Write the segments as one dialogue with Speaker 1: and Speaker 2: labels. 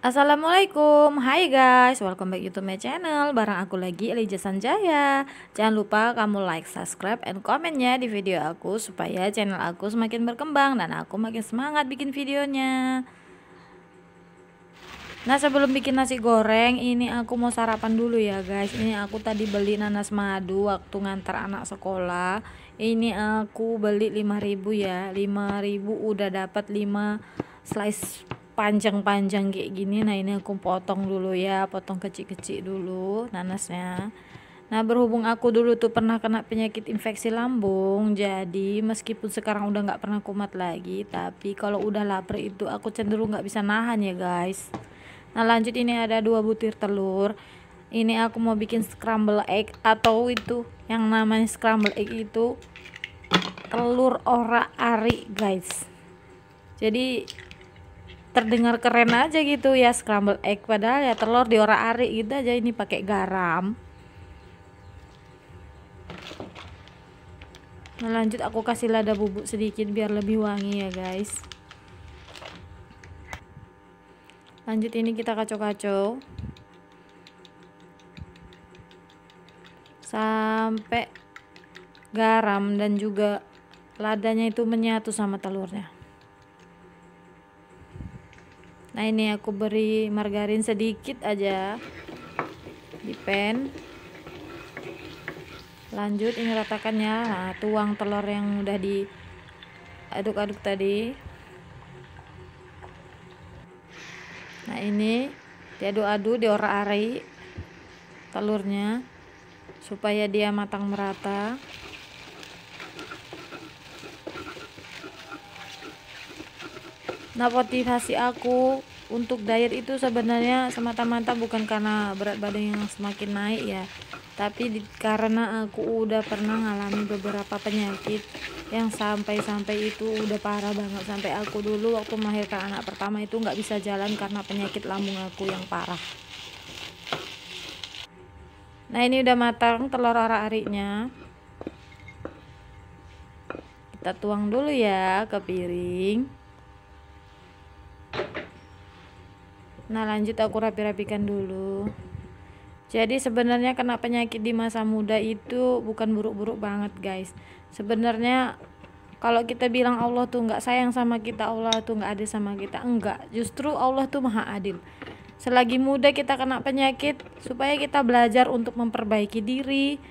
Speaker 1: Assalamualaikum, hai guys, welcome back to my channel. Bareng aku lagi Elijah Sanjaya. Jangan lupa kamu like, subscribe, and komennya di video aku supaya channel aku semakin berkembang dan aku makin semangat bikin videonya. Nah, sebelum bikin nasi goreng, ini aku mau sarapan dulu ya guys. Ini aku tadi beli nanas madu waktu ngantar anak sekolah. Ini aku beli 5.000 ya. 5.000 udah dapat 5 slice panjang-panjang kayak gini. Nah, ini aku potong dulu ya, potong kecil-kecil dulu nanasnya. Nah, berhubung aku dulu tuh pernah kena penyakit infeksi lambung, jadi meskipun sekarang udah nggak pernah kumat lagi, tapi kalau udah lapar itu aku cenderung nggak bisa nahan ya guys. Nah, lanjut, ini ada 2 butir telur. Ini aku mau bikin scramble egg, atau itu yang namanya scramble egg itu telur ora-ari guys. Jadi terdengar keren aja gitu ya, scramble egg, padahal ya telur di ora-ari gitu aja. Ini pakai garam. Nah, lanjut aku kasih lada bubuk sedikit biar lebih wangi ya guys. Lanjut, ini kita kacau-kacau sampai garam dan juga ladanya itu menyatu sama telurnya. Nah, ini aku beri margarin sedikit aja di pan. Lanjut, ini ratakannya. Nah, tuang telur yang udah diaduk-aduk tadi. Nah, ini diaduk-aduk, diorak-arik telurnya supaya dia matang merata. Nah, motivasi aku untuk diet itu sebenarnya semata-mata bukan karena berat badan yang semakin naik ya, tapi karena aku udah pernah ngalami beberapa penyakit yang sampai itu udah parah banget. Sampai aku dulu waktu melahirkan anak pertama itu nggak bisa jalan karena penyakit lambung aku yang parah. Nah, ini udah matang telur ora-ariknya. Kita tuang dulu ya ke piring. Nah, lanjut aku rapi-rapikan dulu. Jadi sebenarnya kena penyakit di masa muda itu bukan buruk-buruk banget guys. Sebenarnya kalau kita bilang Allah tuh nggak sayang sama kita, Allah tuh nggak adil sama kita, enggak. Justru Allah tuh maha adil. Selagi muda kita kena penyakit, supaya kita belajar untuk memperbaiki diri,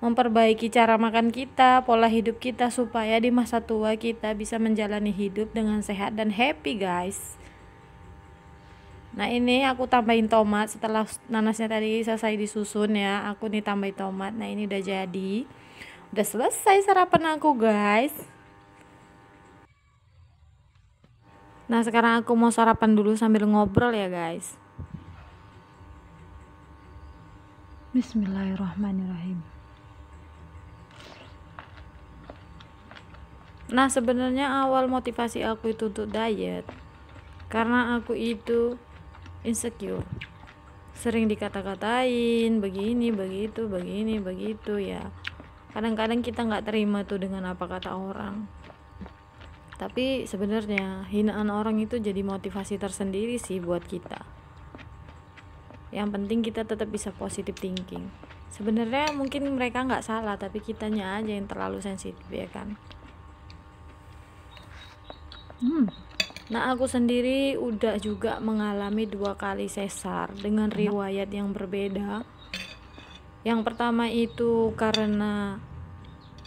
Speaker 1: memperbaiki cara makan kita, pola hidup kita, supaya di masa tua kita bisa menjalani hidup dengan sehat dan happy guys. Nah, ini aku tambahin tomat setelah nanasnya tadi selesai disusun ya. Aku nih tambahin tomat. Nah, ini udah jadi. Udah selesai sarapan aku guys. Nah, sekarang aku mau sarapan dulu sambil ngobrol ya guys. Bismillahirrahmanirrahim. Nah, sebenarnya awal motivasi aku itu untuk diet karena aku itu insecure, sering dikata-katain begini begitu ya. Kadang-kadang kita nggak terima tuh dengan apa kata orang, tapi sebenarnya hinaan orang itu jadi motivasi tersendiri sih buat kita. Yang penting kita tetap bisa positive thinking. Sebenarnya mungkin mereka nggak salah, tapi kitanya aja yang terlalu sensitif ya kan. Nah, aku sendiri udah juga mengalami 2 kali sesar dengan riwayat yang berbeda. Yang pertama itu karena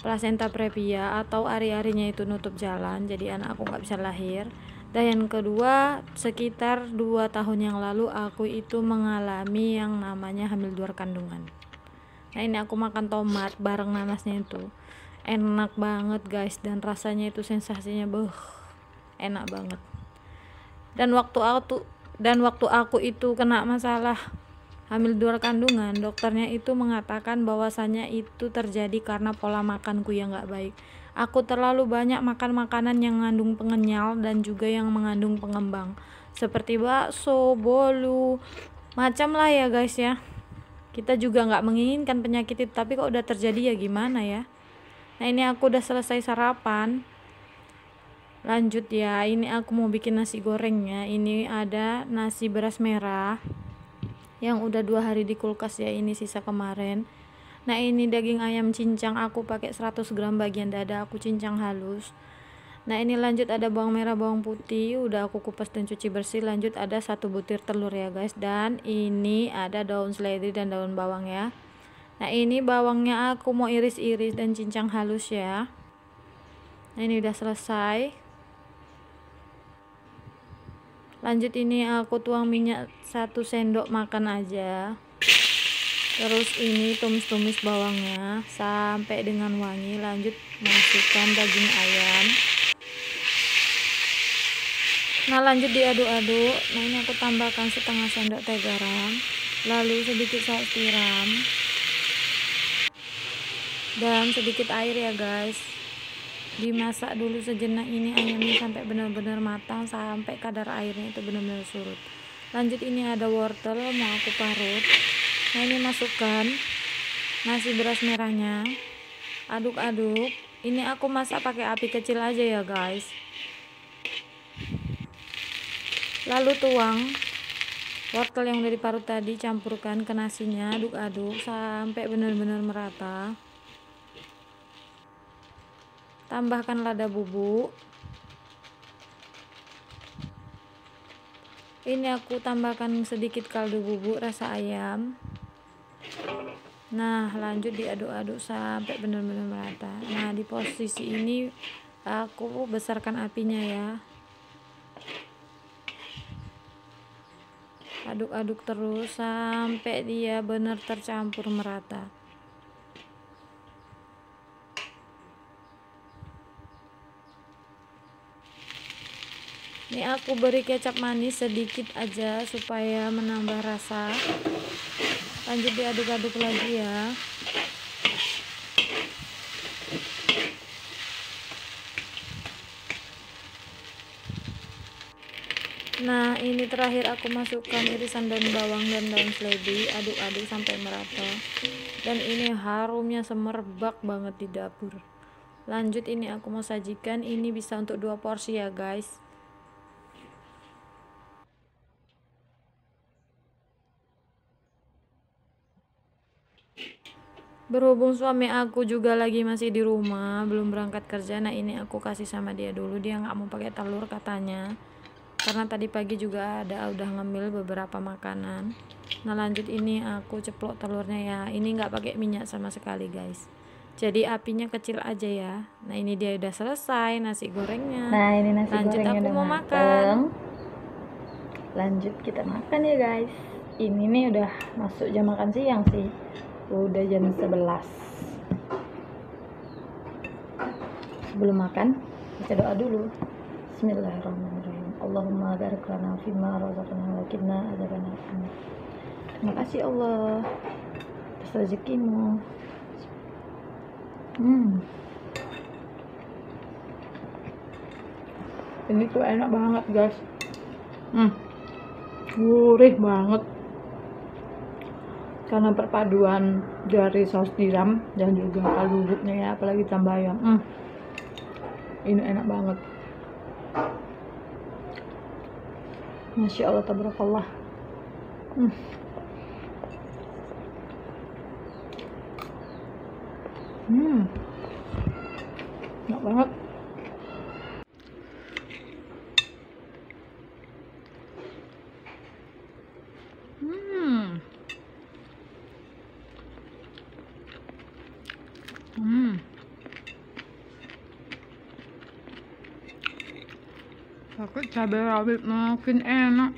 Speaker 1: plasenta previa atau ari-arinya itu nutup jalan, jadi anak aku nggak bisa lahir. Dan yang kedua, sekitar 2 tahun yang lalu aku itu mengalami yang namanya hamil 2 kandungan. Nah, ini aku makan tomat bareng nanasnya itu enak banget guys, dan rasanya itu sensasinya enak banget. Dan waktu aku itu kena masalah hamil 2 kandungan, dokternya itu mengatakan bahwasanya itu terjadi karena pola makanku yang gak baik. Aku terlalu banyak makan makanan yang mengandung pengenyal dan juga yang mengandung pengembang, seperti bakso, bolu, macam lah ya guys ya. Kita juga gak menginginkan penyakit itu, tapi kok udah terjadi ya gimana ya. Nah, ini aku udah selesai sarapan. Lanjut ya, ini aku mau bikin nasi gorengnya. Ini ada nasi beras merah yang udah 2 hari di kulkas ya, ini sisa kemarin. Nah ini daging ayam cincang, aku pakai 100 gram bagian dada, aku cincang halus. Nah ini lanjut ada bawang merah, bawang putih, udah aku kupas dan cuci bersih. Lanjut ada 1 butir telur ya guys, dan ini ada daun seledri dan daun bawang ya. Nah ini bawangnya aku mau iris-iris dan cincang halus ya. Nah ini udah selesai. Lanjut ini aku tuang minyak 1 sendok makan aja. Terus ini tumis-tumis bawangnya sampai dengan wangi. Lanjut masukkan daging ayam. Nah lanjut diaduk-aduk. Nah ini aku tambahkan setengah sendok teh garam, lalu sedikit saus tiram dan sedikit air ya guys. Dimasak dulu sejenak ini ayamnya sampai benar-benar matang, sampai kadar airnya itu benar-benar surut. Lanjut ini ada wortel mau aku parut. Nah ini masukkan nasi beras merahnya, aduk-aduk. Ini aku masak pakai api kecil aja ya guys. Lalu tuang wortel yang udah diparut tadi, campurkan ke nasinya, aduk-aduk sampai benar-benar merata. Tambahkan lada bubuk. Ini aku tambahkan sedikit kaldu bubuk rasa ayam. Nah lanjut diaduk-aduk sampai benar-benar merata. Nah di posisi ini aku besarkan apinya ya. Aduk-aduk terus sampai dia benar tercampur merata. Ini aku beri kecap manis sedikit aja supaya menambah rasa. Lanjut diaduk-aduk lagi ya. Nah ini terakhir aku masukkan irisan daun bawang dan daun seledri, aduk-aduk sampai merata. Dan ini harumnya semerbak banget di dapur. Lanjut ini aku mau sajikan, ini bisa untuk 2 porsi ya guys. Berhubung suami aku juga lagi masih di rumah, belum berangkat kerja. Nah ini aku kasih sama dia dulu, dia nggak mau pakai telur katanya, karena tadi pagi juga udah ngambil beberapa makanan. Nah lanjut ini aku ceplok telurnya ya, ini nggak pakai minyak sama sekali guys, jadi apinya kecil aja ya. Nah ini dia udah selesai nasi gorengnya.
Speaker 2: Nah ini nasi
Speaker 1: lanjut
Speaker 2: gorengnya
Speaker 1: aku
Speaker 2: udah
Speaker 1: mau
Speaker 2: mateng.
Speaker 1: makan.
Speaker 2: Lanjut kita makan ya guys. Ini nih udah masuk jam makan siang sih, udah jam 11. Sebelum makan kita doa dulu. Bismillahirrahmanirrahim. Allahumma barik lana fima razaqtana wa qina adzabannar. Terima kasih Allah atas rezekimu. Ini tuh enak banget guys. Gurih banget karena perpaduan dari saus tiram dan juga kaldu bubuknya ya, apalagi tambah ayam. Ini enak banget. Masya Allah tabarakallah. Enak banget. Pakai cabai rawit makin enak.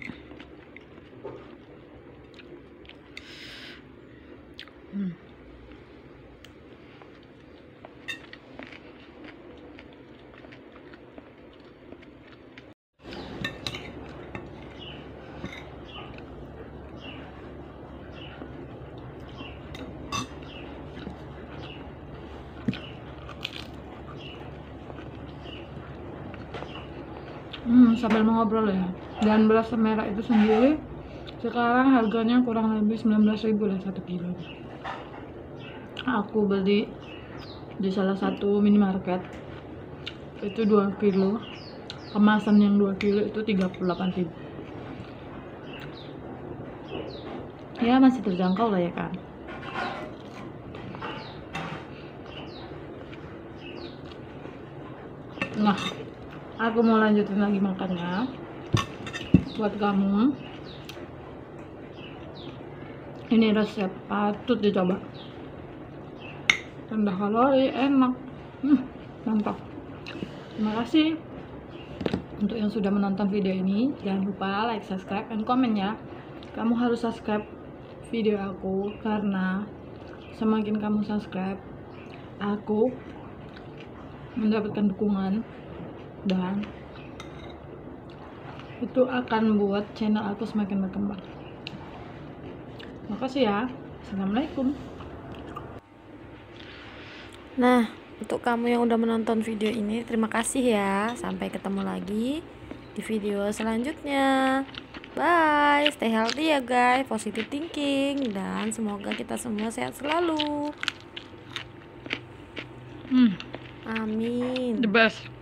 Speaker 2: Sambil mengobrol ya. Dan beras merah itu sendiri sekarang harganya kurang lebih 19.000 lah 1 kilo. Aku beli di salah satu minimarket itu 2 kilo
Speaker 1: kemasan yang 2 kilo itu 38.000. Ya masih terjangkau lah ya kan. Nah, aku mau lanjutin lagi makannya buat kamu. Ini resep patut dicoba, rendah kalori, enak, mantap. Terima kasih untuk yang sudah menonton video ini. Jangan lupa like, subscribe, dan komen ya. Kamu harus subscribe video aku, karena semakin kamu subscribe, aku mendapatkan dukungan, dan itu akan buat channel aku semakin berkembang. Makasih ya. Assalamualaikum. Nah, untuk kamu yang udah menonton video ini, terima kasih ya. Sampai ketemu lagi di video selanjutnya. Bye, stay healthy ya guys, positive thinking, dan semoga kita semua sehat selalu. Amin.
Speaker 2: The best.